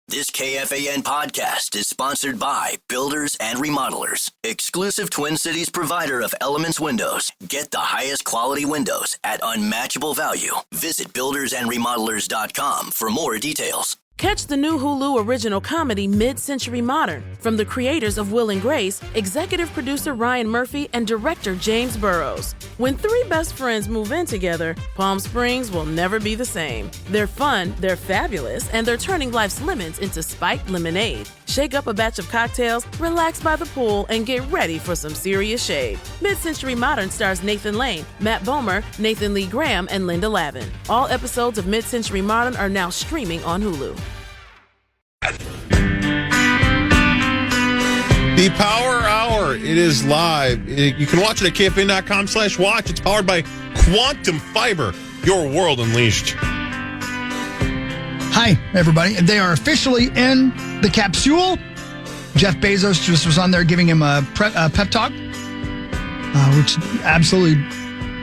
This KFAN podcast is sponsored by Builders and Remodelers, exclusive Twin Cities provider of Elements Windows. Get the highest quality windows at unmatchable value. Visit buildersandremodelers.com for more details. Catch the new Hulu original comedy Mid-Century Modern from the creators of Will and Grace, executive producer Ryan Murphy, and director James Burrows. When three best friends move in together, Palm Springs will never be the same. They're fun, they're fabulous, and they're turning life's lemons into spiked lemonade. Shake up a batch of cocktails, relax by the pool, and get ready for some serious shade. Mid-Century Modern stars Nathan Lane, Matt Bomer, Nathan Lee Graham, and Linda Lavin. All episodes of Mid-Century Modern are now streaming on Hulu. The Power Hour, it is live. You can watch it at KFAN.com/watch. It's powered by Quantum Fiber, your world unleashed. Hi, everybody. They are officially in the capsule. Jeff Bezos just was on there giving him a pep talk, which absolutely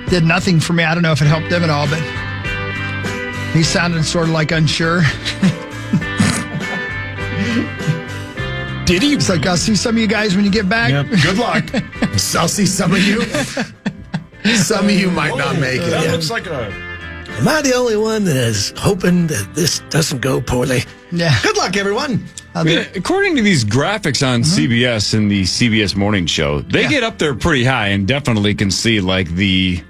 did nothing for me. I don't know if it helped him at all, but he sounded sort of like unsure. Did he? It's like, I'll see some of you guys when you get back. Yep. Good luck. I'll see some of you. Some of you might not make it. That looks like a... Am I the only one that is hoping that this doesn't go poorly? Yeah. Good luck, everyone. According to these graphics on CBS and the CBS Morning Show, they get up there pretty high and definitely can see like the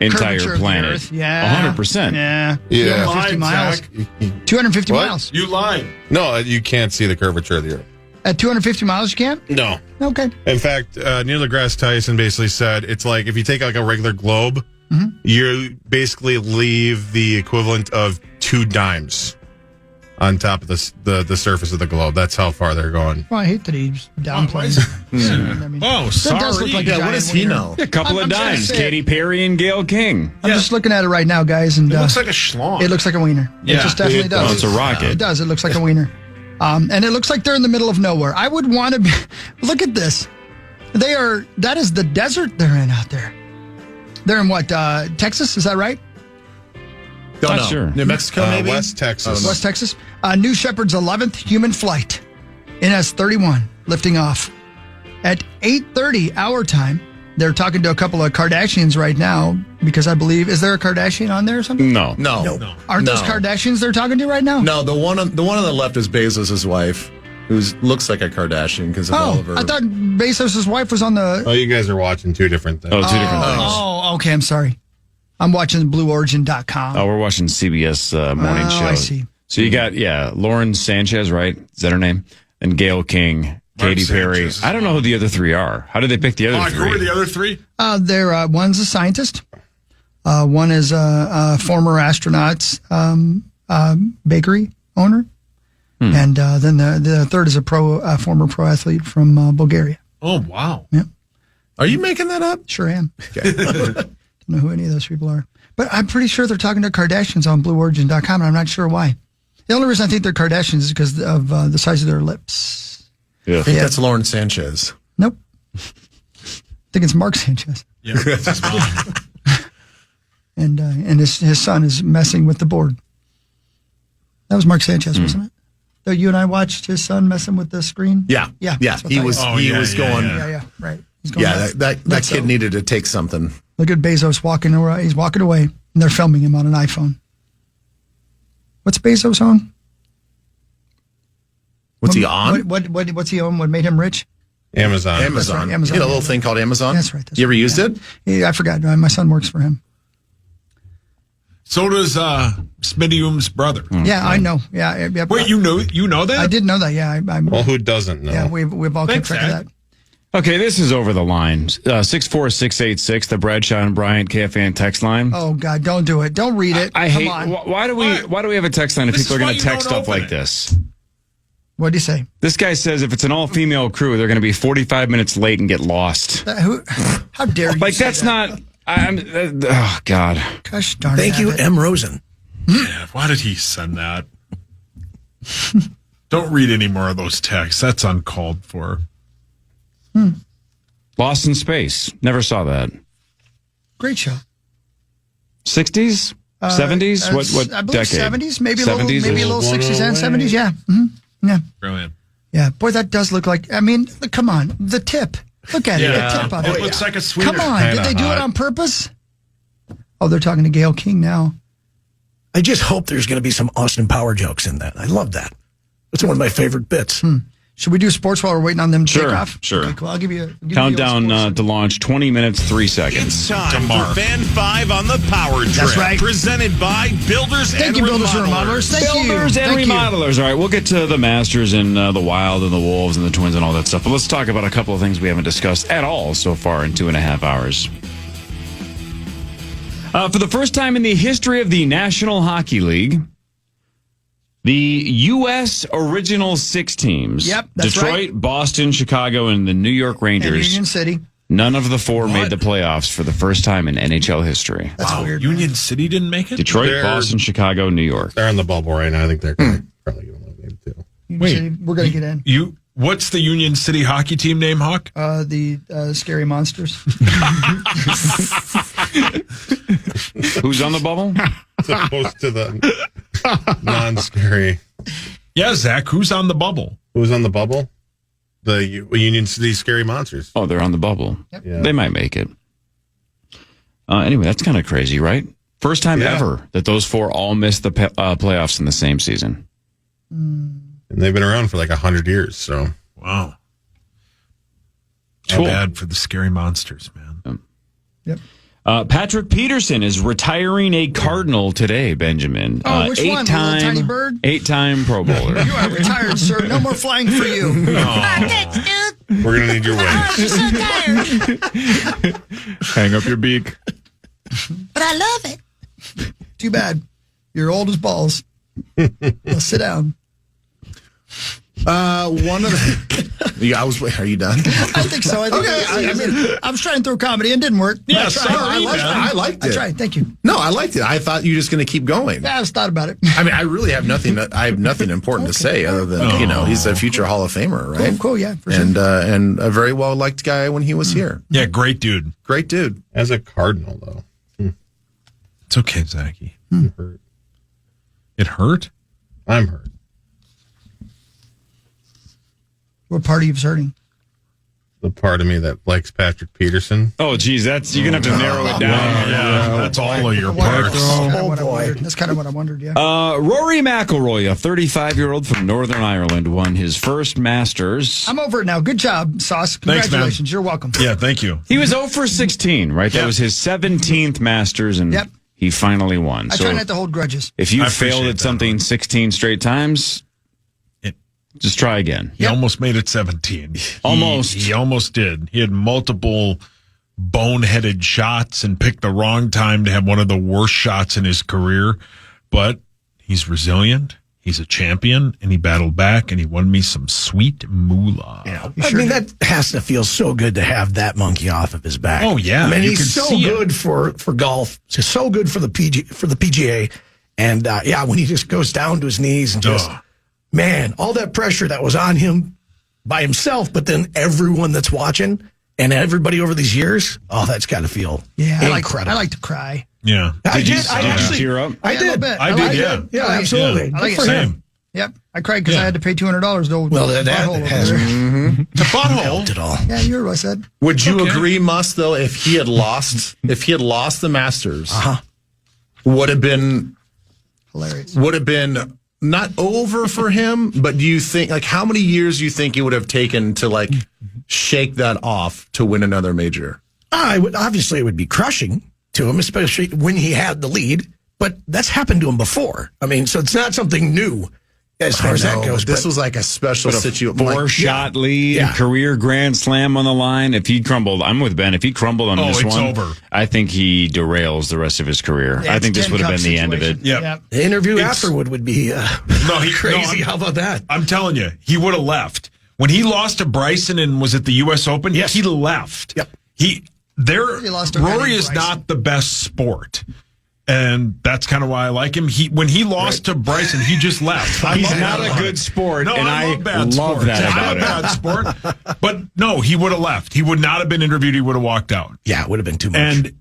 entire Curvature of the planet. Earth. Yeah. 100%. Yeah. Yeah. 250 miles. Zach. 250 What? miles. You lied. No, you can't see the curvature of the Earth. At 250 miles, you can't? No. Okay. In fact, Neil deGrasse Tyson basically said it's like if you take like a regular globe, you basically leave the equivalent of 2 dimes on top of the surface of the globe. That's how far they're going. Well, I hate that he's downplaying. I mean, Oh, that does look like a Yeah, what giant does he wiener. know? A couple of I'm trying to dimes. say Katy Perry and Gayle King. I'm just looking at it right now, guys, and It looks like a schlong. it looks like a wiener. It Yeah. just definitely It does. Oh, it's a rocket. It does. It looks like a wiener. And it looks like they're in the middle of nowhere. I would want to be... Look at this. That is the desert they're in out there. They're in what, Texas? Is that right? Don't Not know. sure. New Mexico, maybe? West Texas. West Texas. New Shepard's 11th human flight. NS-31 lifting off. At 8:30 our time, they're talking to a couple of Kardashians right now because I believe... Is there a Kardashian on there or something? No. No. Aren't those Kardashians they're talking to right now? No, the one on the left is Bezos' wife, who looks like a Kardashian because of all of her... I thought Bezos' wife was on the... Oh, you guys are watching 2 different things. Oh, 2 different things. Oh, okay. I'm sorry. I'm watching BlueOrigin.com. Oh, we're watching CBS Morning Show. I see. So you got, Lauren Sanchez, right? Is that her name? And Gayle King, Katy Perry. Sanchez. I don't know who the other 3 are. How did they pick the other 3? Who are the other 3? They're one's a scientist. One is a former astronaut's bakery owner. And then the third is a former pro athlete from Bulgaria. Oh, wow. Yeah, Are you making that up? sure am. Don't know who any of those people are. But I'm pretty sure they're talking to Kardashians on BlueOrigin.com, and I'm not sure why. The only reason I think they're Kardashians is because of the size of their lips. Yeah. I think that's Lauren Sanchez. Nope. I think it's Mark Sanchez. Yeah, that's his mom. And his son is messing with the board. That was Mark Sanchez, wasn't it? That you and I watched his son messing with the screen? Yeah. Yeah. Yeah. that's what He that was going. Yeah, right. He's going Yeah, nuts. that That's kid needed to take something. Look at Bezos walking away. He's walking away, and they're filming him on an iPhone. What's Bezos on? What's he on? What's he on? What made him rich? Amazon. Amazon. That's right, Amazon. You know, a little thing called Amazon? That's right. You ever used it? Yeah, I forgot. My son works for him. So does Smidium's brother. Yeah, I know. Yeah. Wait, you know that? I did know that. Yeah. Well, who doesn't know? Yeah, we've all kept Thanks, track of Zach. that. Okay, this is over the line. 64686, the Bradshaw and Bryant KFAN text line. Oh God, don't do it. Don't read it. I Come hate. on. Why do we have a text line if This people are is going why to you text don't stuff like open it. this? What'd you say? This guy says if it's an all-female crew, they're going to be 45 minutes late and get lost. How dare you? Like say that's that? not. Oh God. Gosh darn Thank you, it. M. Rosen. Yeah, why did he send that? Don't read any more of those texts. That's uncalled for. Lost in Space. Never saw that. Great show. 60s? 70s? What I believe decade? 70s, maybe 70s a little is 60s and 70s. Yeah. Mm-hmm. Yeah. Brilliant. Yeah. Boy, that does look like, I mean, come on. The tip. Look at it. The tip on It it. looks like a sweeter. Come on. Did they do it on purpose? Oh, they're talking to Gail King now. I just hope there's going to be some Austin Power jokes in that. I love that. That's one of my favorite bits. Should we do sports while we're waiting on them to take off? Sure. Okay, cool. I'll give you a Countdown to launch, 20 minutes, 3 seconds. It's time for Fan 5 on the Power Trip. That's right. Presented by Builders Thank and you, Builders and Remodelers. Remodelers. Thank you. Builders and Thank you. remodelers. All right, we'll get to the Masters and the Wild and the Wolves and the Twins and all that stuff. But let's talk about a couple of things we haven't discussed at all so far in 2.5 hours. For the first time in the history of the National Hockey League, the U.S. original 6 teams, that's Detroit, right. Boston, Chicago, and the New York And Rangers, Union City. none of the 4 made the playoffs for the first time in NHL history. That's weird. Union City didn't make it? Detroit, They're- Boston, Chicago, New York. They're on the bubble right now. I think they're probably going to win too. Union Wait. City, we're going to get in. What's the Union City hockey team name, Hawk? The Scary Monsters. Who's on the bubble? As opposed to the non-scary. Yeah, Zach, who's on the bubble? Who's on the bubble? The Union City Scary Monsters. Oh, they're on the bubble. Yeah. They might make it. Anyway, that's kind of crazy, right? First time ever that those 4 all missed the playoffs in the same season. And they've been around for like 100 years, so. Wow. Cool. Bad for the scary monsters, man. Yep. Patrick Peterson is retiring a Cardinal today, Benjamin. Oh, which one? The little tiny bird? 8-time Pro Bowler. You are retired, sir. No more flying for you. We're going to need your wings. Hang up your beak. But I love it. Too bad. You're old as balls. Well, sit down. One of the. Are you done? I think so. I think I was trying to throw comedy and it didn't work. Yeah, I tried. I liked it. I tried. Thank you. No, I liked it. I thought you were just going to keep going. Yeah, I just thought about it. I mean, I really have nothing. I have nothing important to say other than he's a future Hall of Famer, right? Cool. Yeah, for sure. And a very well liked guy when he was here. Yeah, great dude. Great dude. As a Cardinal, though. It's okay, Zachy. Hurt. It hurt? I'm hurt. What part of you's hurting? The part of me that likes Patrick Peterson. Oh, geez, you're going to have to narrow it down. Yeah, that's all of your parts. That's kind of what I wondered, yeah. Rory McIlroy, a 35-year-old from Northern Ireland, won his first Masters. I'm over it now. Good job, Sauce. Thanks, Congratulations. man. You're welcome. Yeah, thank you. He was 0 for 16, right? That was his 17th Masters, and he finally won. I try not to hold grudges. If you I appreciate failed at that, something 16 straight times, just try again. He almost made it 17. Almost. He almost did. He had multiple boneheaded shots and picked the wrong time to have one of the worst shots in his career. But he's resilient. He's a champion, and he battled back, and he won me some sweet moolah. Yeah, I mean, that has to feel so good to have that monkey off of his back. Oh, yeah. I mean, You he's can so see good for golf. He's so good for the PGA. And, when he just goes down to his knees and just... Man, all that pressure that was on him by himself, but then everyone that's watching and everybody over these years, that's got to feel incredible. I like to cry. Yeah. I did. Did you tear up? I did. A little bit. I did, yeah. Yeah, absolutely. I like Good it. for Same. him. Yep. I cried because I had to pay $200 to Well, that butthole has over there. The butthole. helped it all. Yeah, you heard what I said. Would you agree, Muss, though, if he had lost the Masters, would have been Hilarious. not over for him, but do you think, like, how many years do you think it would have taken to, like, shake that off to win another major? Obviously, it would be crushing to him, especially when he had the lead. But that's happened to him before. I mean, so it's not something new as far as that goes. This was like a special situation. 4-shot lead, career grand slam on the line. If he crumbled, I'm with Ben. If he crumbled on this it's one, over. I think he derails the rest of his career. Yeah, I think it's this would have been the end of it. Yep. The interview afterward would be No, crazy. How about that? I'm telling you, he would have left. When he lost to Bryson and was at the U.S. Open, he left. Yep. He lost to Rory is Bryson. not the best sport. And that's kind of why I like him. When he lost to Bryson, he just left. He's not a good sport, No, and I love that I'm a about bad sport. But no, he would have left. He would not have been interviewed. He would have walked out. Yeah, it would have been too much. And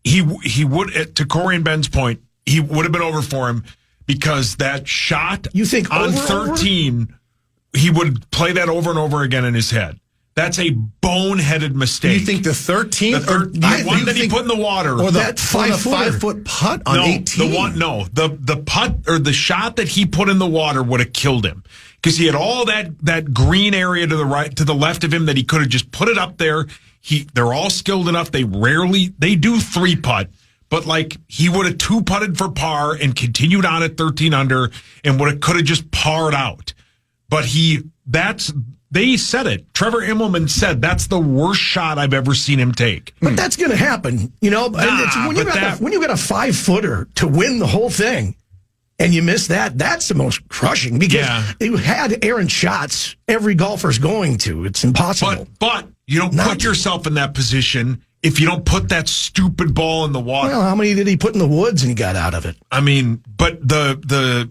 he would, to Corey and Ben's point, he would have been over for him because that shot You think on over? 13 he would play that over and over again in his head. That's a boneheaded mistake. You think the 13th? The one that he put in the water. Or that 5-foot putt on 18? The putt or the shot that he put in the water would have killed him. Because he had all that green area to the right, to the left of him that he could have just put it up there. They're all skilled enough. They do 3-putt. But like he would have 2-putted for par and continued on at 13 under and could have just parred out. But they said it. Trevor Immelman said that's the worst shot I've ever seen him take. But that's going to happen, you know. When you got a 5-footer to win the whole thing, and you miss that, that's the most crushing because you had errant shots. Every golfer's going to. It's impossible. But you don't put yourself in that position if you don't put that stupid ball in the water. Well, how many did he put in the woods and he got out of it? I mean, but the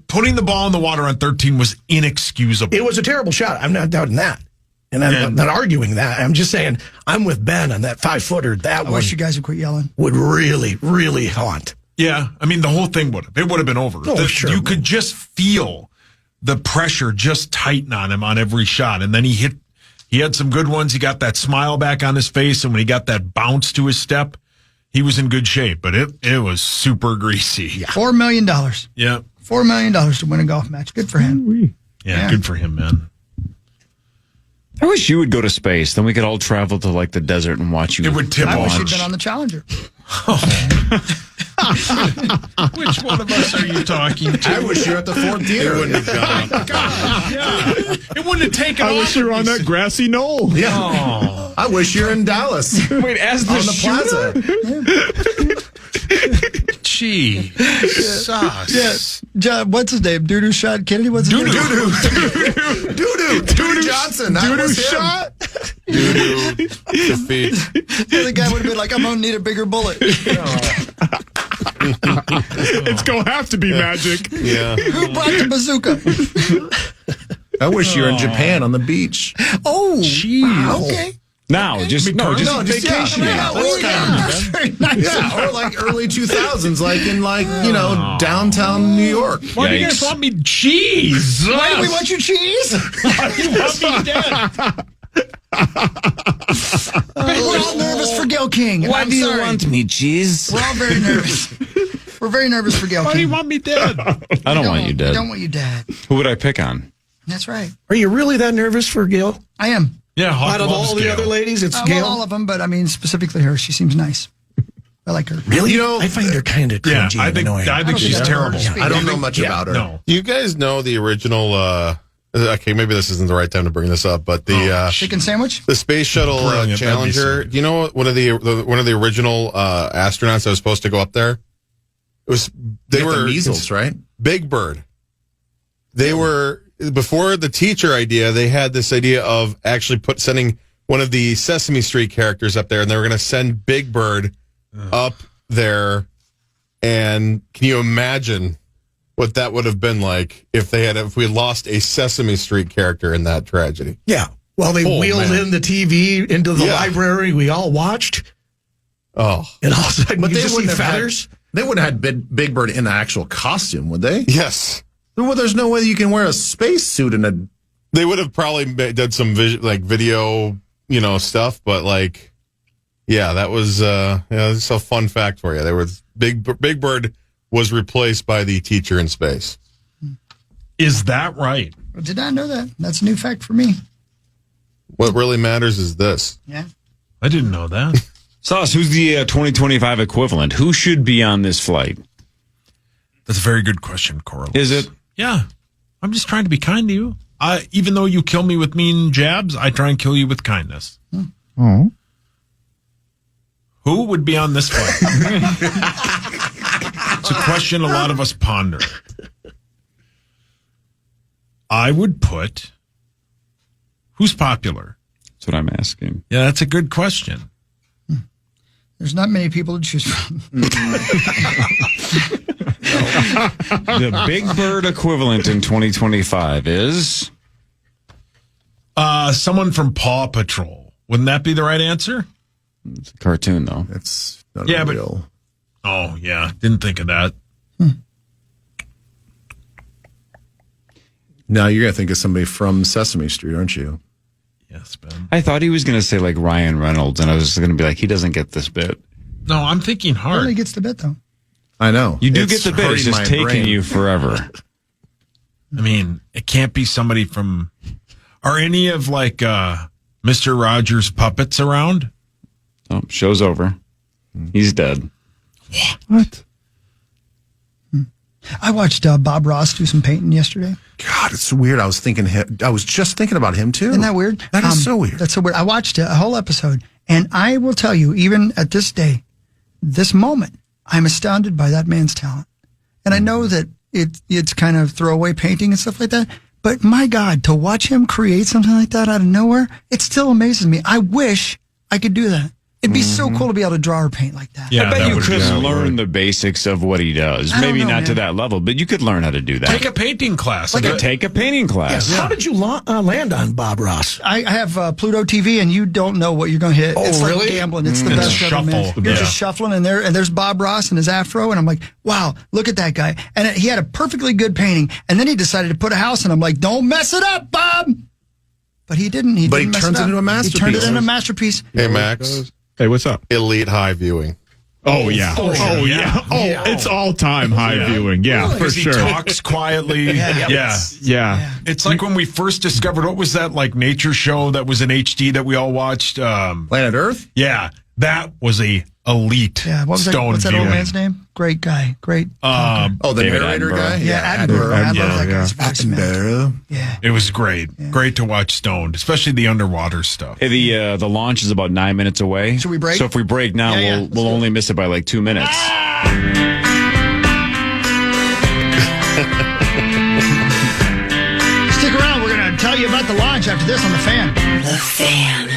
putting the ball in the water on 13 was inexcusable. It was a terrible shot. I'm not doubting that. And I'm not arguing that. I'm just saying I'm with Ben on that 5-footer. I wish you guys would quit yelling. Would really, really haunt. Yeah. I mean, the whole thing would have been over. Oh, sure. You could just feel the pressure just tighten on him on every shot. And then he had some good ones. He got that smile back on his face. And when he got that bounce to his step, he was in good shape. But it was super greasy. Yeah. $4 million. Yeah. $4 million to win a golf match. Good for him. Yeah, good for him, man. I wish you would go to space. Then we could all travel to like the desert and watch you. It would tip I wish launch. you'd been on the Challenger. Which one of us are you talking to? I wish you were at the Ford Theater. It wouldn't have gone. God, yeah. It wouldn't have taken off. I wish you were on that grassy knoll. Yeah. Oh. I wish you're in Dallas. Wait, as the on the plaza. Gee. Yes. What's his name? Doo-doo shot Kennedy? What's his name? Doo-doo Johnson. Doo-doo shot. Doo-doo. Defeat. The other guy would have been like, I'm going to need a bigger bullet. It's going to have to be magic. Yeah. Who brought the bazooka? I wish you were in Japan on the beach. Oh. Jeez. Okay. Now, just vacation. Very nice. Yeah, or like early 2000s, like in downtown New York. Why do you guys want me? Jeez. Why do we want you cheese? Why do you want me dead? We're all nervous for Gail King. Why do you want me, cheese? We're all very nervous. We're very nervous for Gail King. Why do you want me dead? I don't want you dead. I don't want you dead. Who would I pick on? That's right. Are you really that nervous for Gail? I am. Yeah, Hawk Out of loves all the Gail. other ladies, it's Gail. Well, all of them, but I mean specifically her. She seems nice. I like her. Really? I find her kind of Yeah, cringy I and annoying. think she's terrible. I don't know much about her. No. You guys know the original, okay, maybe this isn't the right time to bring this up, but the Chicken sandwich? the Space Shuttle Brilliant, Challenger, that'd be do you know one of the original astronauts that was supposed to go up there? It was They were measles, right? Big Bird. They were before the teacher idea, they had this idea of actually sending one of the Sesame Street characters up there, and they were going to send Big Bird up there. And can you imagine what that would have been like if we had lost a Sesame Street character in that tragedy? Yeah. Well, they wheeled in the TV into the library. We all watched. Oh. And all of a sudden, But you they just wouldn't see have feathers. They wouldn't have had Big Bird in the actual costume, would they? Yes. Well, there's no way you can wear a spacesuit in a. They would have probably did some video, stuff, but that was that's a fun fact for you. There was Big Bird was replaced by the teacher in space. Is that right? I did not know that. That's a new fact for me. What really matters is this. Yeah. I didn't know that. Sauce, who's the 2025 equivalent? Who should be on this flight? That's a very good question, Coral. Is it? Yeah. I'm just trying to be kind to you. Even though you kill me with mean jabs, I try and kill you with kindness. Oh. Who would be on this flight? It's a question a lot of us ponder. I would put, who's popular? That's what I'm asking. Yeah, that's a good question. There's not many people to choose from. The Big Bird equivalent in 2025 is? Someone from Paw Patrol. Wouldn't that be the right answer? It's a cartoon, though. It's not Yeah, real. Oh, yeah. Didn't think of that. Now you're going to think of somebody from Sesame Street, aren't you? Yes, Ben. I thought he was going to say like Ryan Reynolds, and I was going to be like, he doesn't get this bit. No, I'm thinking hard. Really gets the bit, though. I know. You do It's get the bit. It's hurting just my taking brain. you forever. I mean, it can't be somebody from. Are any of like Mr. Rogers' puppets around? Oh, show's over. He's dead. What? I watched Bob Ross do some painting yesterday. God, it's weird. I was just thinking about him too. Isn't that weird? That is so weird. That's so weird. I watched a whole episode, and I will tell you, even at this day, this moment, I'm astounded by that man's talent. And I know that it's kind of throwaway painting and stuff like that, but my God, to watch him create something like that out of nowhere, it still amazes me. I wish I could do that. It'd be so cool to be able to draw or paint like that. Yeah, I bet that you would could be learn the basics of what he does. I don't Maybe know, not to man. that level, but you could learn how to do that. Take a painting class. Take a painting class. How did you land on Bob Ross? I have Pluto TV, and you don't know what you're going to hit. Oh, it's really? like gambling. It's the It's best ever, man. shuffle. You're Yeah. just shuffling, and there's Bob Ross and his afro, and I'm like, wow, look at that guy. And he had a perfectly good painting, and then he decided to put a house, and I'm like, don't mess it up, Bob. But he didn't. He But he didn't mess turns it up. it into a He turned it masterpiece. into a masterpiece. Hey, Max. Hey, what's up? Elite high viewing. Oh, yeah. Oh, yeah. Oh, it's all-time high viewing. Yeah, for Because he sure. talks quietly. Yeah. Yeah. It's like when we first discovered, what was that like nature show that was in HD that we all watched? Planet Earth? Yeah, that was a elite Yeah, what was that? stone What's that viewing. old man's name? Great guy. Great. talker. Oh, the David narrator Attenborough. guy? yeah, Attenborough. I love that guy's voice, man. Attenborough. Yeah. It was great. Great to watch Stoned, especially the underwater stuff. Hey, the launch is about 9 minutes away. Should we break? So if we break now, Yeah, we'll only miss it by like 2 minutes. Stick around. We're going to tell you about the launch after this on The Fan. The Fan.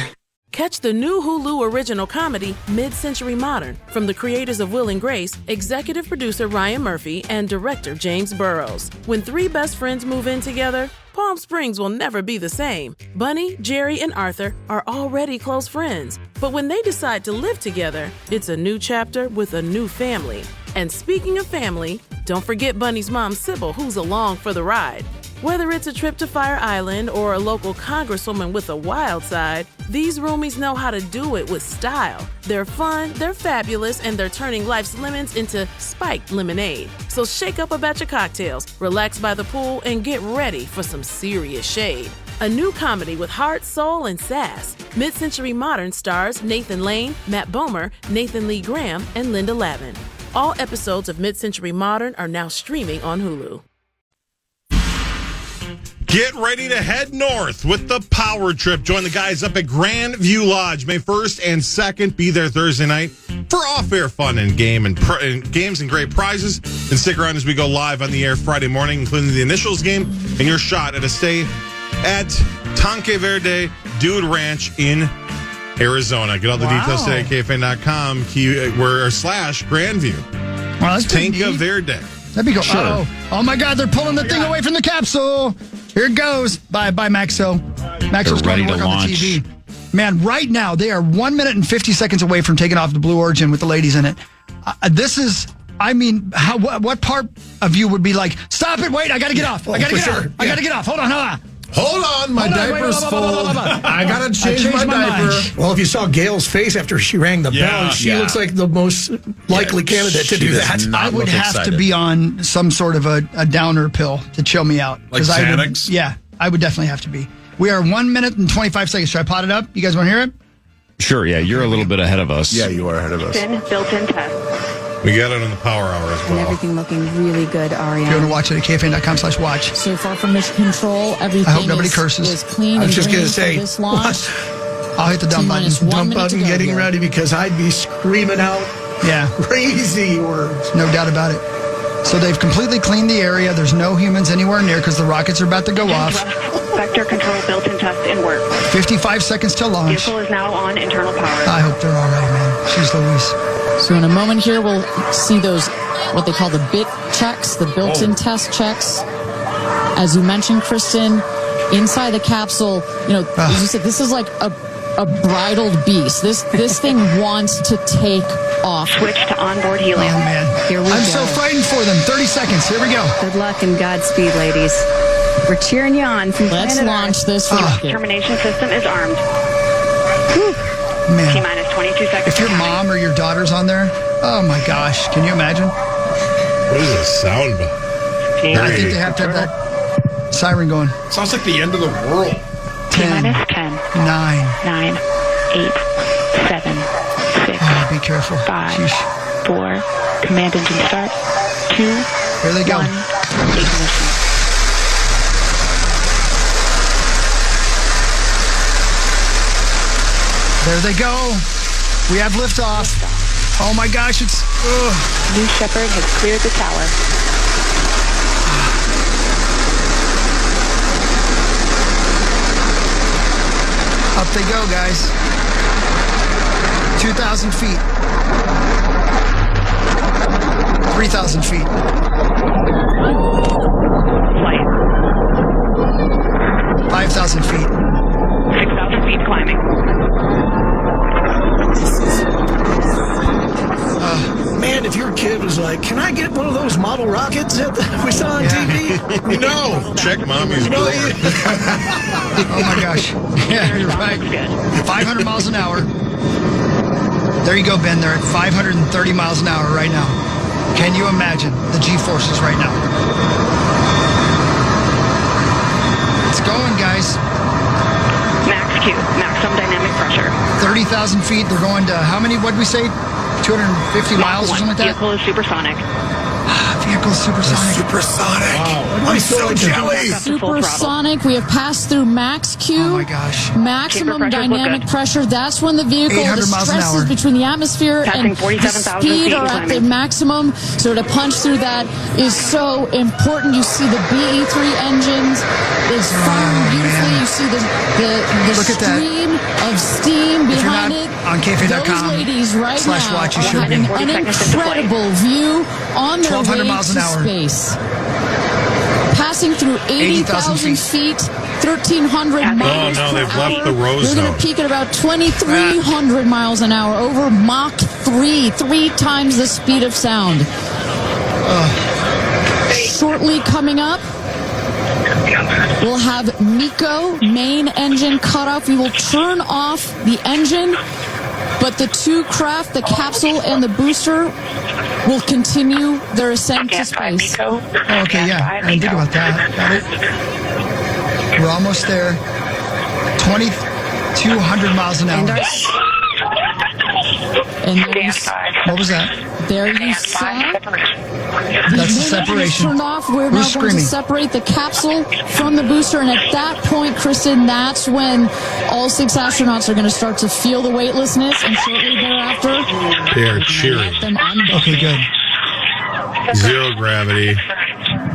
Catch the new Hulu original comedy, Mid-Century Modern, from the creators of Will and Grace, executive producer Ryan Murphy, and director James Burrows. When three best friends move in together, Palm Springs will never be the same. Bunny, Jerry, and Arthur are already close friends. But when they decide to live together, it's a new chapter with a new family. And speaking of family, don't forget Bunny's mom, Sybil, who's along for the ride. Whether it's a trip to Fire Island or a local congresswoman with a wild side, these roomies know how to do it with style. They're fun, they're fabulous, and they're turning life's lemons into spiked lemonade. So shake up a batch of cocktails, relax by the pool, and get ready for some serious shade. A new comedy with heart, soul, and sass. Mid-Century Modern stars Nathan Lane, Matt Bomer, Nathan Lee Graham, and Linda Lavin. All episodes of Mid-Century Modern are now streaming on Hulu. Get ready to head north with the Power Trip. Join the guys up at Grand View Lodge May 1st and 2nd. Be there Thursday night for off-air fun and games and great prizes. And stick around as we go live on the air Friday morning, including the initials game and your shot at a stay at Tanque Verde Dude Ranch in Arizona. Get all the details today at KFAN.com /Grandview. Well, that's pretty Tanque neat. Verde. That'd be cool. Sure. Oh my God, they're pulling the thing away from the capsule. Here it goes. Bye, Maxo. Maxo's They're going ready to work to on the launch. TV. Man, right now, they are 1 minute and 50 seconds away from taking off the Blue Origin with the ladies in it. This is, I mean, what part of you would be like, stop it, wait, I got to get off. I got to get off. I got to get off. Hold on. Hold on, my diaper's full. I gotta change my diaper. mind. Well, if you saw Gail's face after she rang the bell, she looks like the most likely candidate to do that. I would have to be on some sort of a downer pill to chill me out. Like 'Cause Xanax? I would definitely have to be. We are 1 minute and 25 seconds. Should I pot it up? You guys want to hear it? Sure, yeah, you're a little bit ahead of us. Yeah, you are ahead of us. Built-in test. We got it on the Power Hour as And well. everything looking really good, If you want to Ariane. watch it at KFAN.com/watch. So far from mission control, everything I hope nobody is, curses. is clean I was and just green going to for say, this launch. I'll hit the dumb button. T-minus 1 dump minute to button go getting here. ready because I'd be screaming out Yeah, crazy words. no doubt about it. So they've completely cleaned the area. There's no humans anywhere near because the rockets are about to go off. Vector control built-in test in work. 55 seconds till launch. Vehicle is now on internal power. I hope they're all right, man. Jeez Louise. So in a moment here, we'll see those, what they call the bit checks, the built-in test checks. As you mentioned, Kristen, inside the capsule, as you said, this is like a bridled beast. This thing wants to take off. Switch to onboard Oh, helium. man. Here we I'm go. so frightened for them. 30 seconds. Here we go. Good luck and Godspeed, ladies. We're cheering you on from Let's planet launch Earth. this rocket. Termination system is armed. Man, T-minus 22 seconds. if your mom or your daughter's on there, oh my gosh, can you imagine? What is this sound? I think they have to have that siren going. Sounds like the end of the world. 10, 9. 9, 8, 7, 6. Oh, be careful. 5, Sheesh. 4. Command engine start. 2. Here they go. 1. Ignition. There they go. We have liftoff. Oh my gosh, it's. New Shepard has cleared the tower. Up they go, guys. 2,000 feet. 3,000 feet. Flight. 5,000 feet. 6,000 feet climbing. Man, if your kid was like, can I get one of those model rockets that we saw on TV? No. Check mommy's drawer. Oh my gosh. Yeah, you're right. 500 miles an hour. There you go, Ben. They're at 530 miles an hour right now. Can you imagine the G-forces right now? It's going, guys. Max Q. Maximum dynamic pressure. 30,000 feet. They're going to, how many, what did we say? 250 miles or something like that? Vehicle is supersonic. Vehicle supersonic. Supersonic. Wow. I'm so jelly. Supersonic. We have passed through max Q. Oh my gosh. Maximum dynamic pressure. That's when the vehicle, the 800 miles an hour. stresses between the atmosphere Passing and the 47,000 speed feet are at the climbing. maximum. So to punch through that is so important. You see the BE3 engines. It's firing beautifully. man. You see the Look at that. stream of steam If you're behind not it. on KFAN.com Those ladies right /watch, now you are should having be. an 40 seconds into flight. incredible view on their 1,200 way miles to an hour. space. Passing through 80,000 feet, 1,300 miles no, per they've hour. left the row They're going zone. to peak at about 2,300 miles an hour over Mach 3, 3 times the speed of sound. Shortly coming up, we'll have MECO, main engine cutoff. We will turn off the engine, but the two craft, the capsule and the booster, will continue their ascent to space. Oh, okay, yeah. I didn't think about that. Got it. We're almost there. 2,200 miles an hour. And there you, What was that? there you saw. That's the separation. Turned off. We're Who's now going to screaming? separate the capsule from the booster, and at that point, Kristen, that's when all 6 astronauts are going to start to feel the weightlessness, and shortly thereafter, They are cheering. let them unbound. Okay, good. Zero gravity.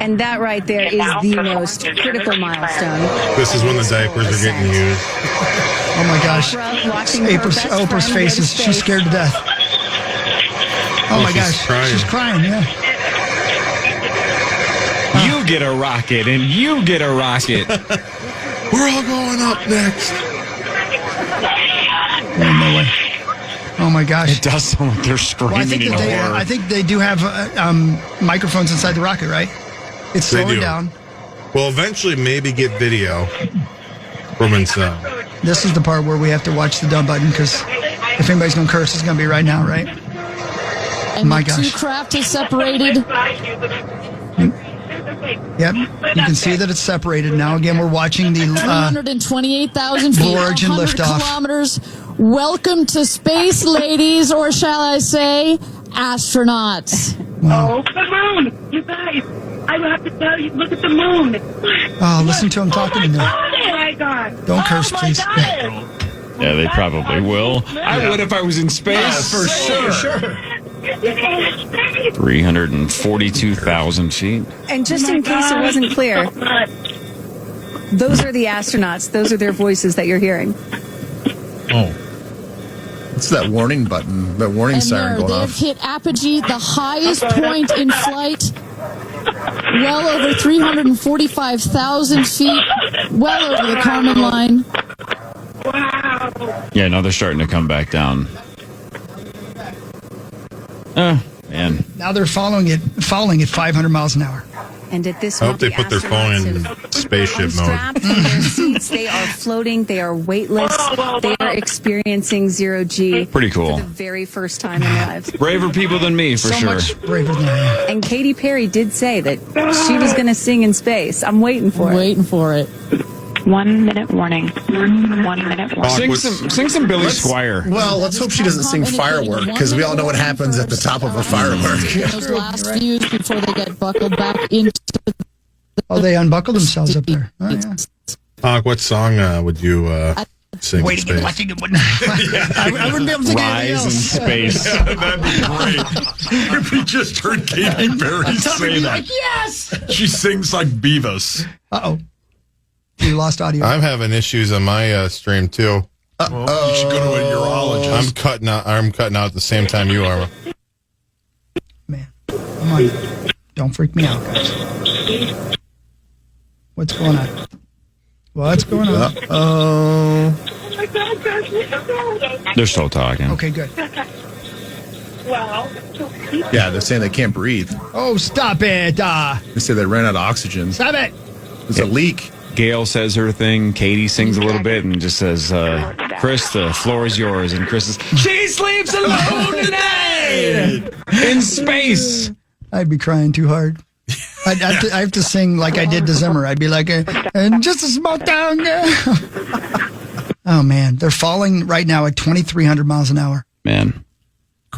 And that right there is the most critical milestone. This is when the diapers are getting used. Oh my gosh. Watching her best Oprah's friend face go to is, space. she's scared to death. Oh my she's gosh. crying. She's crying, yeah. You get a rocket, and you get a rocket. We're all going up next. No way. Oh my gosh. It does sound like they're screaming Well, I think in that horror. I think they do have microphones inside the rocket, right? It's They slowing do. down. We'll eventually maybe get video from inside. This is the part where we have to watch the dumb button because if anybody's going to curse, it's going to be right now, right? And My the gosh. two craft is separated. Yep. You can see that it's separated now. Again, we're watching the 328,000 feet, Blue Origin 100 liftoff. kilometers. Welcome to space, ladies, or shall I say, astronauts. Oh, the moon! You guys, I have to tell you, look at the moon. Oh, listen to him talking in there. Oh my God! Don't curse, please. Yeah, they probably will. I would if I was in space. For sure. 342,000 feet. And just in case it wasn't clear, those are the astronauts. Those are their voices that you're hearing. Oh. It's that warning button, that warning And siren there, going they have off. hit apogee, the highest point in flight. Well over 345,000 feet. Well over the Kármán line. Yeah, now they're starting to come back down. Man. Now they're falling at 500 miles an hour. And at this I hope they moment, put their phone in spaceship mode. strapped from their seats. They are floating. They are weightless. They are experiencing zero G. Pretty cool. For the very first time in their lives. Braver people than me, for So sure. much braver than I am. And Katy Perry did say that she was going to sing in space. I'm waiting for it. Waiting for it. 1 minute warning. 1 minute warning. Sing some Billy Squire. Well, let's hope she doesn't sing Firework, because we all know what happens at the top of a firework. Those last views before they get buckled back into Oh, they unbuckled themselves up there. Oh, yeah. Hawk, what song would you sing in space? I wouldn't be able to think of anything Rise in else. space. That'd be great. If we just heard Katy Perry say that. Like, yes! She sings like Beavis. Uh-oh. You lost audio. I'm having issues on my stream too. Well, you should go to a urologist. I'm cutting out at the same time you are. Man, come on. Don't freak me out, guys. What's going on? What's going on? They're still talking. Okay, good. Yeah, they're saying they can't breathe. Oh, stop it. They say they ran out of oxygen. Stop it. There's a leak. Gail says her thing. Katie sings a little bit and just says, Chris, the floor is yours. And Chris says, she sleeps alone tonight in space. I'd be crying too hard. I have to sing like I did to Zimmer. I'd be like, and just a small town girl. Oh, man. They're falling right now at 2,300 miles an hour. Man.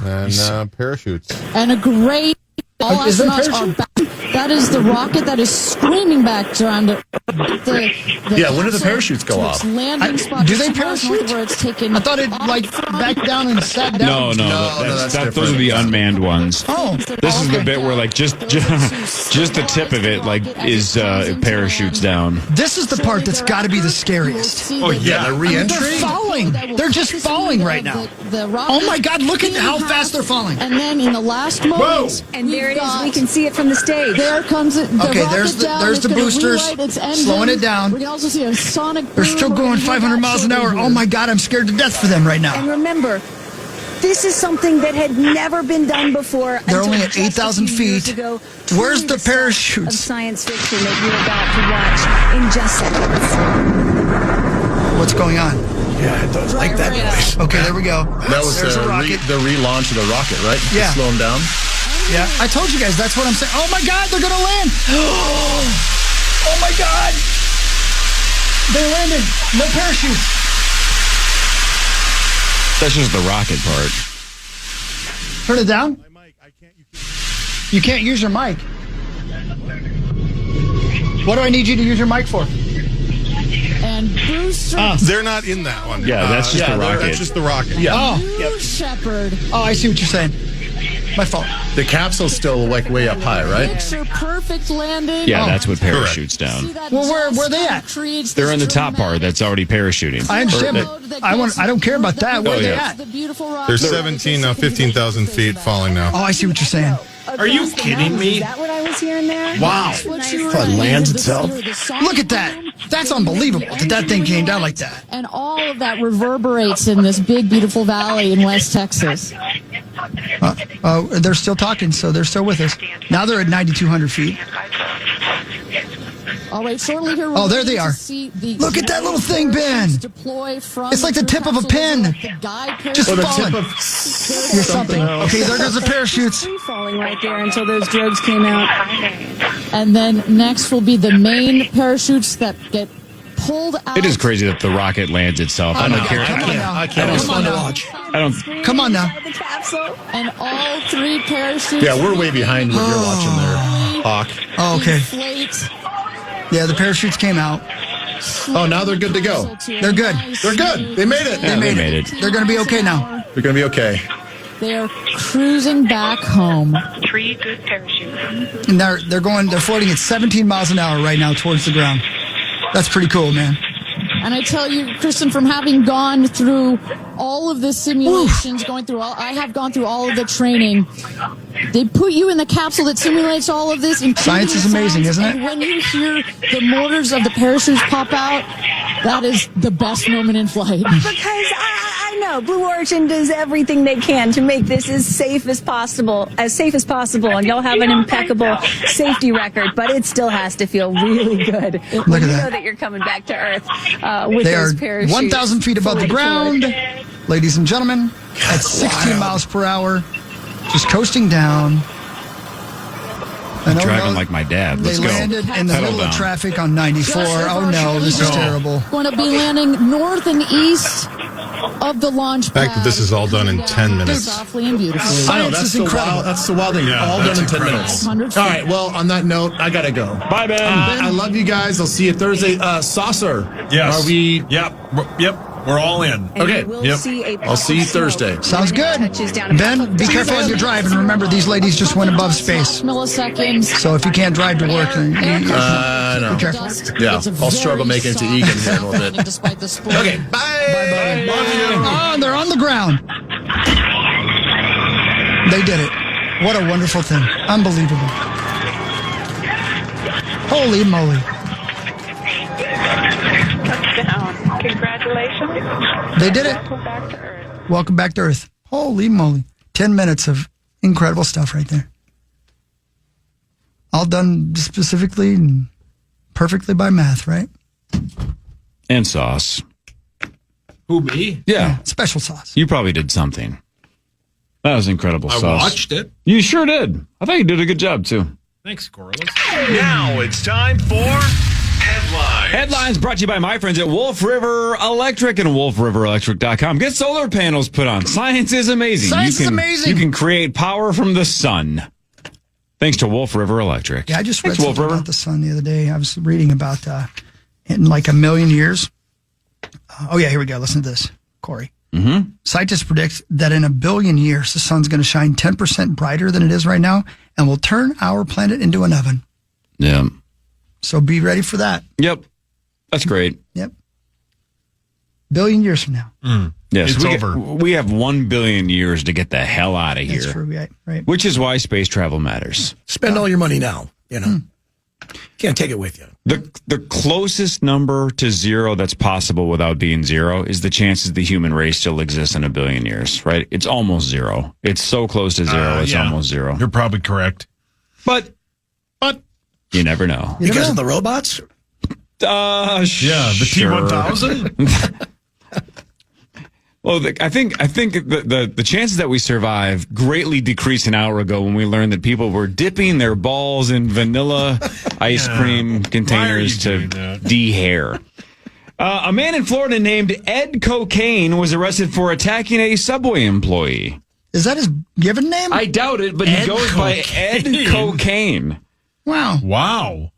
And parachutes. and a great. All Is there astronauts are parachute? back. That is the rocket that is screaming back around the Yeah, when do the capsule parachutes go to off? its landing spot. Do they just north parachute? of where it's taken. I thought it like back down and sat down. No, that's those are the different. unmanned ones. Oh, This is the bit where like just the tip of it like is parachutes down. this is the part that's got to be the scariest. Oh, yeah, the re-entry? They're falling. They're just falling right now. Oh my God! Look at how fast they're falling. And then in the last moments, And there it is. We can see it from the stage. There comes it. The Okay, rocket there's the- down. there's It's the gonna boosters, rewrite its engine. slowing it down. We can also see a sonic. They're boom. still We're going gonna hear 500 that miles an hour. shortly Oh here. my God! I'm scared to death for them right And now. remember, this is something that had never been done before. They're until only at just a 8,000 few years feet. ago. Where's Truly the stuff parachutes? Of science fiction that you're about to watch in just seconds. What's going on? Yeah, I don't like that noise. Okay, there we go. That was There's the a rocket. relaunch of the rocket, right? To Yeah. slow them down. Yeah, I told you guys. That's what I'm saying. Oh my God, they're gonna land. Oh my God, they landed. No parachutes. That's just the rocket part. Turn it down. You can't use your mic. What do I need you to use your mic for? And Bruce They're not in that one. Yeah, that's just the rocket. That's just the rocket. Yeah. Oh, Shepard. oh, I see what you're saying. My fault. The capsule's still like way up high, right? Picture perfect landing. Yeah, that's what parachutes down. See that Well, where just they at? creates They're this in the top part. dramatic That's already parachuting. I understand, Or but I don't care about that. Where Oh, are they yeah. at? the beautiful They're rocket. 15,000 feet falling now. Oh, I see what you're saying. Are you kidding me? Is that what I was hearing there? Wow. What you It lands itself. Look at that. That's unbelievable that thing came down like that. And all of that reverberates in this big, beautiful valley in West Texas. They're still talking, so they're still with us. Now they're at 9,200 feet. All right, shortly here. Oh, there they are. Look at that little thing, Ben. It's like the tip of a pin. Just falling. You're something. Okay, there goes the parachutes. Free falling right there until those drogues came out. And then next will be the main parachutes that get pulled out. It is crazy that the rocket lands itself. I don't care. Come on now. I can't. Come on now. I don't. Come on now. The capsule. And all three parachutes. Yeah, we're way behind what you're watching there, Hawk. Oh, okay. Inflate. Yeah, the parachutes came out. Oh, now they're good to go. They're good. They're good. They made it. Yeah, they made it. They're going to be okay now. They're going to be okay. They're cruising back home. 3 good parachutes. And they're floating at 17 miles an hour right now towards the ground. That's pretty cool, man. And I tell you, Kristen, from having gone through all of the simulations, I have gone through all of the training. They put you in the capsule that simulates all of this. Science is amazing, isn't it? And when you hear the motors of the parachutes pop out, that is the best moment in flight. Because I know No. Blue Origin does everything they can to make this as safe as possible, and y'all have an impeccable safety record, but it still has to feel really good. Look at know that. that you're coming back to Earth with They those are parachutes. 1,000 feet above the ground, ladies and gentlemen, at 16 miles per hour, just coasting down. I'm driving like my dad. Let's They go. landed in the Pedal middle down. of traffic on 94. Oh no, this is terrible. Going to be landing north and east of the launch The fact that this is all done in 10 minutes. softly and beautifully. I know, Science that's is the incredible. wild. That's the wild thing. Yeah, All done that's in 10 incredible. minutes. All right. Well, on that note, I gotta go. Bye, Ben. I love you guys. I'll see you Thursday. Saucer. Yes. Are we? Yep. We're all in. And Okay. you will Yep. see a I'll see you Thursday. Sounds good. Touches down a Ben, couple be careful as you're driving. Remember, these ladies just went above space. Milliseconds. So if you can't drive to work, then no. be careful. Yeah, I'll struggle making it to Egan here in a little bit. Despite the sport. Okay. Bye. Oh, they're on the ground. They did it. What a wonderful thing. Unbelievable. Holy moly. Touchdown. Congratulations. They did it. Welcome back to Earth. Welcome back to Earth. Holy moly. 10 minutes of incredible stuff right there. All done specifically and perfectly by math, right? And sauce. Who, me? Yeah. Special sauce. You probably did something. That was incredible I sauce. watched it. You sure did. I thought you did a good job, too. Thanks, Cora. Now it's time for headlines. Headlines brought to you by my friends at Wolf River Electric and wolfriverelectric.com. Get solar panels put on. Science is amazing. Science is amazing. You can create power from the sun. Thanks to Wolf River Electric. Yeah, I just read Thanks, Wolf something River. about the sun the other day. I was reading about in like a million years. Here we go. Listen to this, Corey. Mm-hmm. Scientists predict that in a billion years, the sun's going to shine 10% brighter than it is right now and will turn our planet into an oven. Yeah. So be ready for that. Yep. That's great. Yep. Billion years from now. Yes, It's over. We have 1 billion years to get the hell out of here. That's true, right? Which is why space travel matters. Spend all your money now. You know, can't take it with you. The closest number to zero that's possible without being zero is the chances the human race still exists in a billion years, right? It's almost zero. It's so close to zero, it's Yeah. almost zero. You're probably correct. But you never know. Because of the robots? Yeah, the sure. T-1000. Well, I think the chances that we survive greatly decreased an hour ago when we learned that people were dipping their balls in vanilla ice cream containers Why are to you doing that? de-hair. A man in Florida named Ed Cocaine was arrested for attacking a Subway employee. Is that his given name? I doubt it, but he Ed goes by Ed Cocaine. Wow. Wow.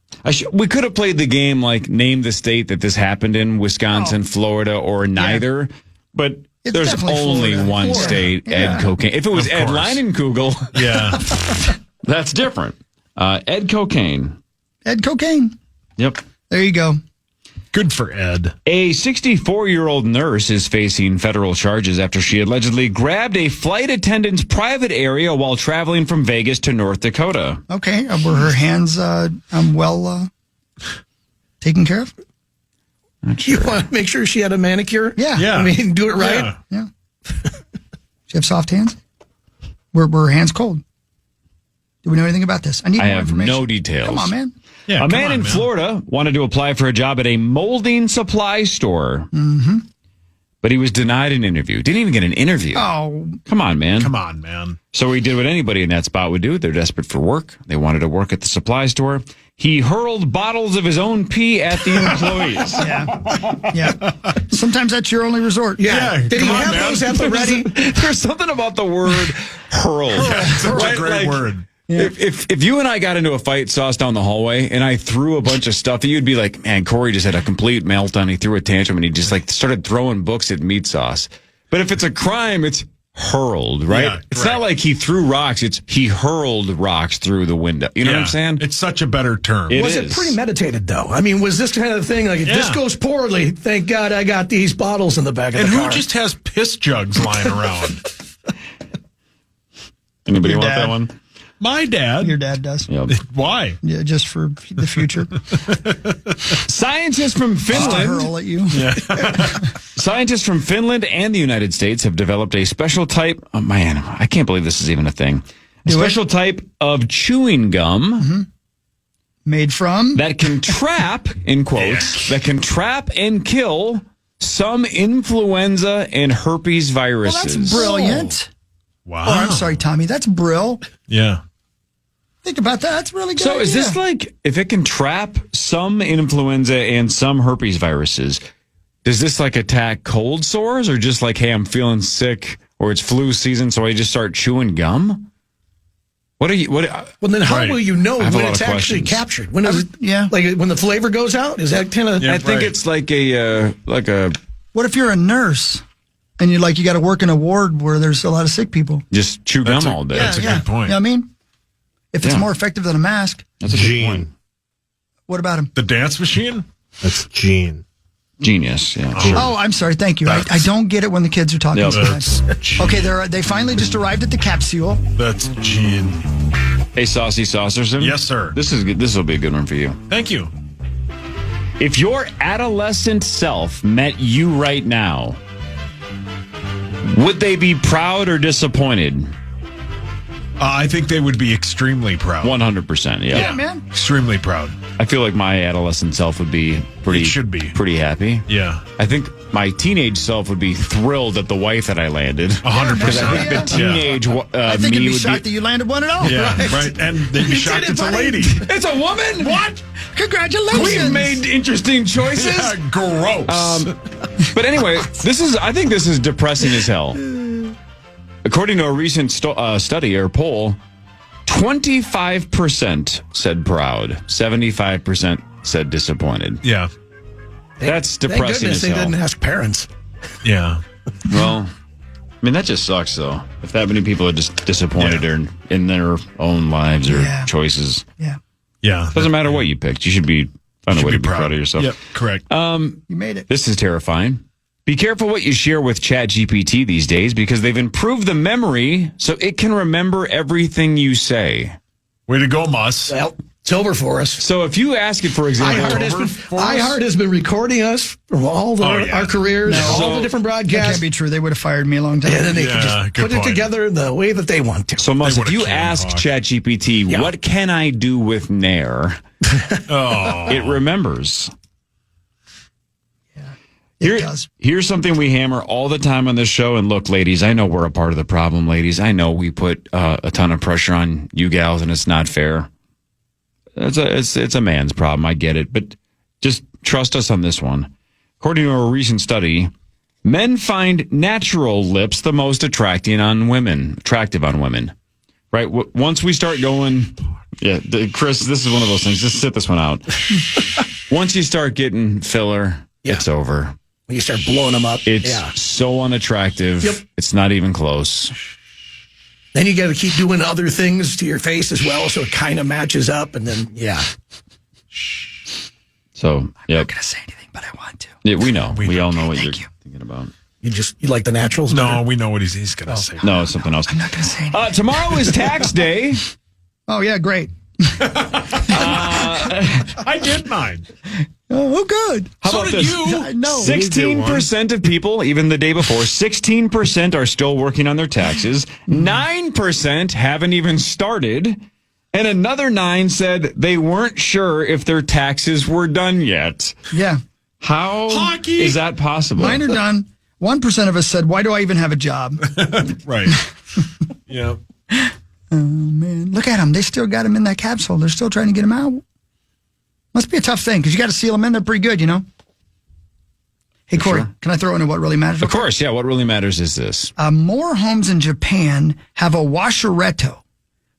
We could have played the game like name the state that this happened in, Wisconsin, Florida, or neither. But It's there's definitely only Florida. one Florida. state, Yeah. Ed Cocaine. If it was Of Ed course. Leinenkugel, Yeah. that's different. Ed Cocaine. Ed Cocaine. Yep. There you go. Good for Ed. A 64-year-old nurse is facing federal charges after she allegedly grabbed a flight attendant's private area while traveling from Vegas to North Dakota. Okay. Were her hands well taken care of? You want to make sure she had a manicure? Yeah. Yeah. I mean, do it right. Yeah. Yeah. She have soft hands? Were her hands cold? Do we know anything about this? I need I more have information. no details. Come on, man. Yeah, A come man on, in Florida wanted to apply for a job at a molding supply store. Mm-hmm. But he was denied an interview. Didn't even get an interview. Oh, Come on, man. Come on, man. So he did what anybody in that spot would do. They're desperate for work. They wanted to work at the supply store. He hurled bottles of his own pee at the employees. yeah. Sometimes that's your only resort. Yeah. Did he come on, have man. those at the ready? There's something about the word hurl. Such Right? a great Like, word. If you and I got into a fight, Sauce, down the hallway, and I threw a bunch of stuff at you, you'd be like, man, Corey just had a complete meltdown. He threw a tantrum, and he just like started throwing books at Meat Sauce. But if it's a crime, it's hurled, right? Yeah, it's right. not like he threw rocks. It's he hurled rocks through the window. You know what I'm saying? It's such a better term. It Was it is. premeditated, though? I mean, was this kind of thing like, if this Yeah. goes poorly, thank God I got these bottles in the back of And the who car. just has piss jugs lying around? Anybody Your want dad. that one? My dad. Your dad does. Yep. Why? Yeah, just for the future. Scientists from Just to Finland. hurl at you. Scientists from Finland and the United States have developed a special type. Oh man, I can't believe this is even a thing. A special type of chewing gum made from that can trap, in quotes, that can trap and kill some influenza and herpes viruses. Well, that's brilliant. Wow. Oh, I'm sorry, Tommy. That's brill. Yeah. Think about that. That's really good. So is this like, if it can trap some influenza and some herpes viruses, does this like attack cold sores or just like, hey, I'm feeling sick or it's flu season, so I just start chewing gum? What are you? What? Well, then how will you know when it's actually questions. captured? When is it? Like when the flavor goes out? Is that kind of? I think it's like a What if you're a nurse and you got to work in a ward where there's a lot of sick people? just chew gum all day. That's a good point. You know what I mean? If it's Yeah. more effective than a mask, That's a good point. what about him? The dance machine? That's Gene. Genius. Yeah. Oh, I'm sorry. Thank you. I don't get it when the kids are talking. Yeah, sometimes. that's Okay, they finally just arrived at the capsule. That's Gene. Hey, Saucy Saucerson. Yes, sir. This will be a good one for you. Thank you. If your adolescent self met you right now, would they be proud or disappointed? I think they would be extremely proud. 100%. Yeah. Yeah, man. Extremely proud. I feel like my adolescent self would be pretty happy. Yeah. I think my teenage self would be thrilled at the wife that I landed. 100%. Because I think the teenage I think me you'd be would shocked that you landed one at all. Yeah, right. And they'd be shocked it's a lady. It's a woman? What? Congratulations. We've made interesting choices. Yeah, gross. But anyway, I think this is depressing as hell. According to a recent study or poll, 25% said proud, 75% said disappointed. Yeah. That's Thank depressing goodness as they hell. didn't ask parents. Yeah. Well, I mean, that just sucks, though. If that many people are just disappointed in their own lives or choices. Yeah. Yeah. Doesn't matter what you picked. You should find a way to be proud of yourself. Yep, correct. You made it. This is terrifying. Be careful what you share with ChatGPT these days because they've improved the memory so it can remember everything you say. Way to go, Mus. Well, it's over for us. So if you ask it, for example, iHeart has been recording us from all our careers, all the different That broadcasts. can't be true. They would have fired me a long time And then they Yeah, can just good put it point. together the way that they want to. So, Mus, They if would've you killed ask Hawk. ChatGPT, what can I do with Nair? It remembers. It does. Here's something we hammer all the time on this show. And look, ladies, I know we're a part of the problem, ladies. I know we put a ton of pressure on you gals, and it's not fair. It's a man's problem. I get it. But just trust us on this one. According to a recent study, men find natural lips the most attractive on women. Right? Once we start going, Chris, this is one of those things. Just sit this one out. Once you start getting filler, it's over. When you start blowing them up. It's so unattractive. Yep. It's not even close. Then you got to keep doing other things to your face as well, so it kind of matches up. And then, So, I'm not going to say anything, but I want to. Yeah, we know. We all know what you're thinking about. You like the naturals? No, better? we know what he's going to say. No, it's something else. I'm not going to say anything. Tomorrow is tax day. Oh, yeah, great. I did mine. Oh, good. How about this? I know. 16% of people, even the day before, 16% are still working on their taxes. 9% haven't even started. And another 9 said they weren't sure if their taxes were done yet. Yeah. How is that possible? Mine are done. 1% of us said, why do I even have a job? Right. Yeah. Oh, man. Look at them. They still got him in that capsule. They're still trying to get him out. Must be a tough thing because you got to seal them in there pretty good, you know? Hey, Corey, can I throw in what really matters? Of course, yeah. What really matters is this. More homes in Japan have a washeretto,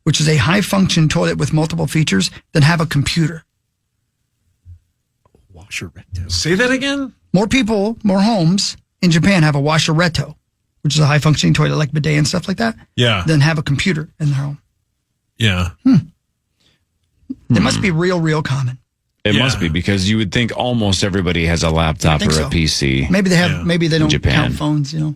which is a high-function toilet with multiple features, than have a computer. Washeretto. Say that again? More homes in Japan have a washeretto, which is a high-functioning toilet like bidet and stuff like that, than have a computer in their home. Yeah. It must be real common. It must be because you would think almost everybody has a laptop or a PC. Maybe they have. Maybe they don't Japan. count phones. You know.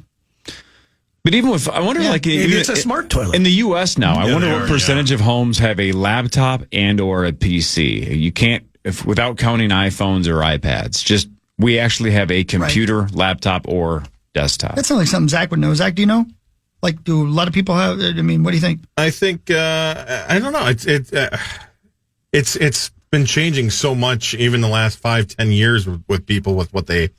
But even with, I wonder, maybe it's a smart toilet in the U.S. now. I wonder what percentage of homes have a laptop and or a PC. You can't, without counting iPhones or iPads, just we actually have a computer, laptop, or desktop. That sounds like something Zach would know. Zach, do you know? Like, do a lot of people have? I mean, what do you think? I think I don't know. It's been changing so much, even the last 5-10 years with people with what they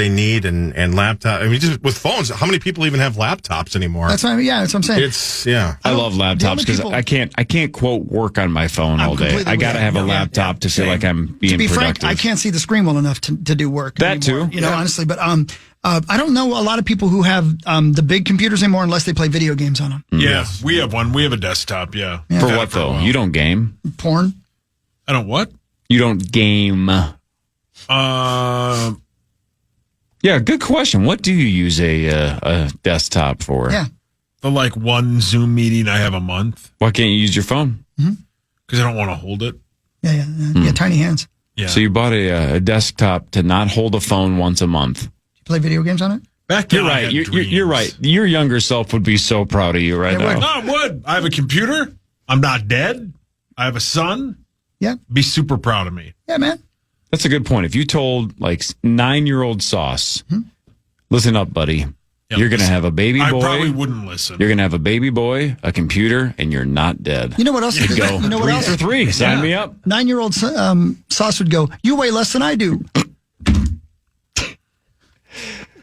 need and laptop. I mean, just with phones, how many people even have laptops anymore? That's what I'm saying. I love laptops because I can't quote work on my phone all day. I got to have a laptop to feel like I'm being to be productive. frank, I can't see the screen well enough to do work. That anymore, too, honestly. But I don't know a lot of people who have the big computers anymore unless they play video games on them. Yeah, we have one. We have a desktop. Yeah. For what though? You don't game? Porn. I don't what? You don't game. Yeah, good question. What do you use a desktop for? Yeah. The one Zoom meeting I have a month. Why can't you use your phone? Because I don't want to hold it. Yeah, tiny hands. Yeah. So you bought a desktop to not hold a phone once a month. You play video games on it? Back You're right. You're right. Your younger self would be so proud of you right now. No, I would. I have a computer. I'm not dead. I have a son. Yeah. Be super proud of me. Yeah, man. That's a good point. If you told 9-year-old Sauce, listen up, buddy. Yeah, you're going to have a baby boy. I probably wouldn't listen. You're going to have a baby boy, a computer, and you're not dead. You know what else? You'd go, you know what 3 else? for 3. Sign me up. 9-year-old Sauce would go, you weigh less than I do.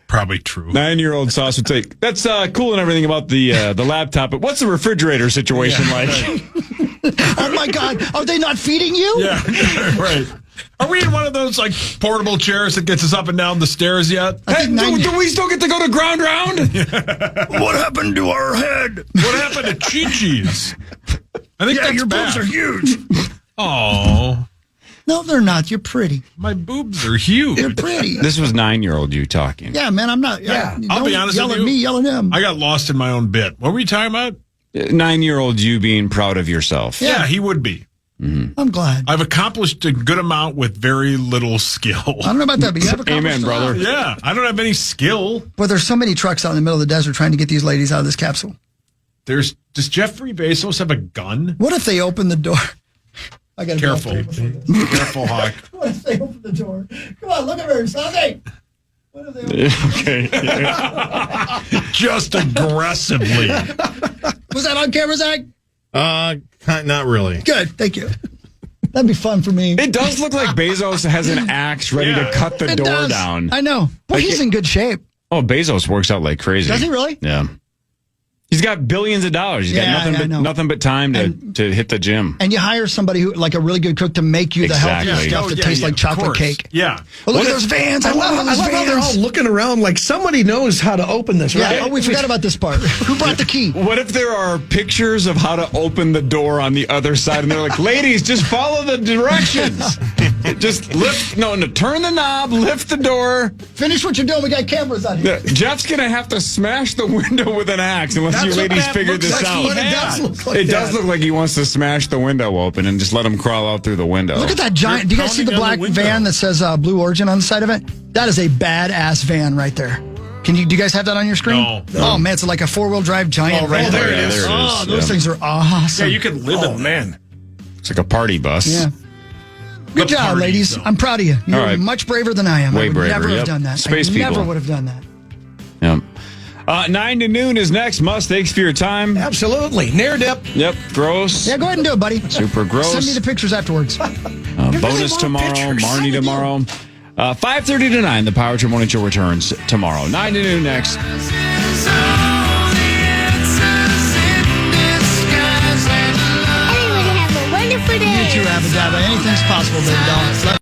Probably true. 9-year-old Sauce would say, that's cool and everything about the laptop, but what's the refrigerator situation like? Oh, my God. Are they not feeding you? Yeah, right. Are we in one of those portable chairs that gets us up and down the stairs yet? Hey, do we still get to go to ground round? What happened to our head? What happened to Chi-Chi's? I think that's your bad. boobs are huge. Oh. No, they're not. You're pretty. My boobs are huge. You're pretty. This was 9-year-old you talking. Yeah, man, I'm not. Yeah, I'll be honest with you. Yell at me, yell at him. I got lost in my own bit. What were you talking about? 9-year-old you being proud of yourself. Yeah, he would be. I'm glad. I've accomplished a good amount with very little skill. I don't know about that, but you have accomplished Amen, brother. Yeah, I don't have any skill. But there's so many trucks out in the middle of the desert trying to get these ladies out of this capsule. Does Jeffrey Bezos have a gun? What if they open the door? I got Careful. Careful, Hawk. What if they open the door? Come on, look at her, Sunday. What if they open Okay. Just aggressively. Was that on camera, Zach? Not really. Good, thank you. That'd be fun for me. It does look like Bezos has an axe ready to cut the door does. down. I know. Well, he's in good shape. Oh, Bezos works out like crazy. Does he really? Yeah. He's got billions of dollars. He's got nothing but time to hit the gym. And you hire somebody who, like a really good cook, to make you the healthy stuff that tastes like chocolate cake. Yeah. Oh, look at those vans. I love those how they're all vans. looking around like somebody knows how to open this, right? Yeah. Oh, we forgot about this part. Who brought the key? What if there are pictures of how to open the door on the other side, and they're like, ladies, just follow the directions. Just turn the knob, lift the door. Finish what you're doing. We got cameras on here. Jeff's going to have to smash the window with an axe unless you ladies figure this out. It does look like he wants to smash the window open and just let him crawl out through the window. Look at that giant. Do you guys see the black van that says Blue Origin on the side of it? That is a badass van right there. Do you guys have that on your screen? No. Oh, man, it's like a 4-wheel drive giant van. there it is. Oh, those things are awesome. Yeah, you could live in Oh, man. It's like a party bus. Yeah. Good job, party, ladies. so. I'm proud of you. You're All right. much braver than I am. Way I would braver, never have yep. done that. Space I people. never would have done that. Yeah. 9 to noon is next. Must, thanks for your time. Absolutely. Nair dip. Yep. Gross. Yeah, go ahead and do it, buddy. Super gross. Send me the pictures afterwards. Bonus tomorrow. Marnie tomorrow. 5:30 to 9. The Power Trip Morning Show returns tomorrow. 9 to noon next. Everybody have a wonderful day. You too, Abba Dabba. Anything's possible, baby doll.